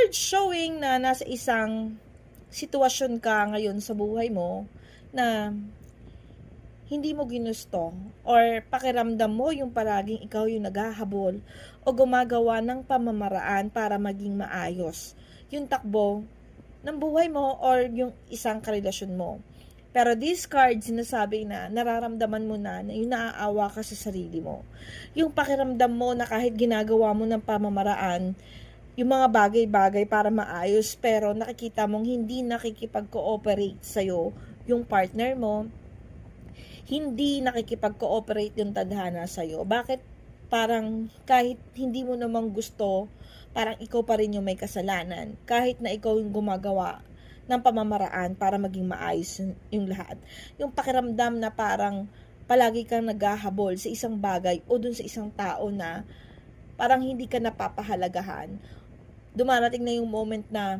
card showing na nasa isang sitwasyon ka ngayon sa buhay mo na hindi mo ginusto or pakiramdam mo yung palaging ikaw yung naghahabol o gumagawa ng pamamaraan para maging maayos yung takbo ng buhay mo or yung isang karelasyon mo. Pero this card, sinasabi na nararamdaman mo na yung naaawa ka sa sarili mo. Yung pakiramdam mo na kahit ginagawa mo ng pamamaraan, yung mga bagay-bagay para maayos, pero nakikita mong hindi nakikipag-cooperate sa'yo yung partner mo, hindi nakikipag-cooperate yung tadhana sa'yo. Bakit parang kahit hindi mo namang gusto, parang ikaw pa rin yung may kasalanan. Kahit na ikaw yung gumagawa ng pamamaraan para maging maayos yung lahat. Yung pakiramdam na parang palagi kang naghahabol sa isang bagay o dun sa isang tao na parang hindi ka napapahalagahan. Dumarating na yung moment na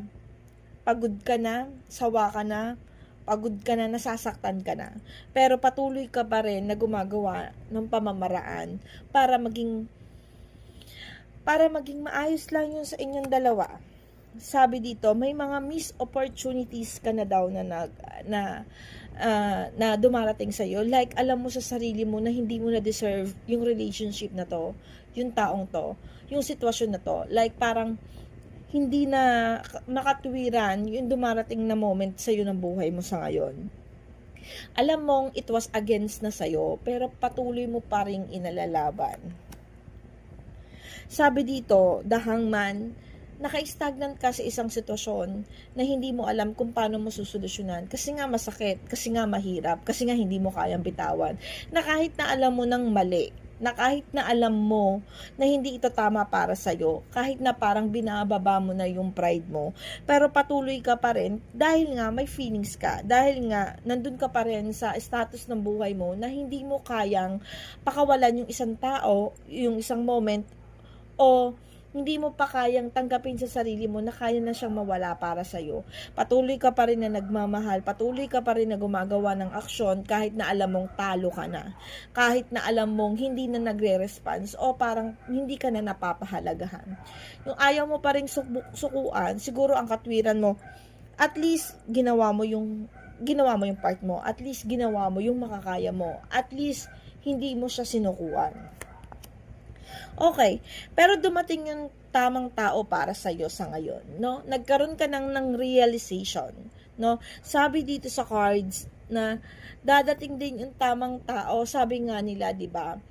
pagod ka na, sawa ka na, pagod ka na, nasasaktan ka na. Pero patuloy ka pa rin na gumagawa ng pamamaraan para maging maayos lang yun sa inyong dalawa. Sabi dito, may mga missed opportunities ka na daw na dumarating sa iyo. Like, alam mo sa sarili mo na hindi mo na deserve yung relationship na to, yung taong to, yung sitwasyon na to. Like, parang hindi na makatwiran yung dumarating na moment sa iyo ng buhay mo sa ngayon. Alam mong it was against na sa'yo, pero patuloy mo pa ring inalalaban. Sabi dito, the hangman, naka-stagnant ka sa isang sitwasyon na hindi mo alam kung paano mo susolusyonan kasi nga masakit, kasi nga mahirap, kasi nga hindi mo kayang bitawan, na kahit na alam mo ng mali, na kahit na alam mo na hindi ito tama para sa'yo, kahit na parang binababa mo na yung pride mo, pero patuloy ka pa rin dahil nga may feelings ka, dahil nga nandun ka pa rin sa status ng buhay mo na hindi mo kayang pakawalan yung isang tao, yung isang moment, o hindi mo pa kayang tanggapin sa sarili mo na kaya na siyang mawala para sa'yo. Patuloy ka pa rin na nagmamahal, patuloy ka pa rin na gumagawa ng aksyon kahit na alam mong talo ka na. Kahit na alam mong hindi na nagre-response o parang hindi ka na napapahalagahan. Yung ayaw mo pa rin sukuan, siguro ang katwiran mo, at least ginawa mo yung part mo, at least ginawa mo yung makakaya mo, at least hindi mo siya sinukuan. Okay, pero dumating yung tamang tao para sa iyo sa ngayon, no? Nagkaroon ka ng realization, no? Sabi dito sa cards na dadating din yung tamang tao, sabi nga nila, 'di ba?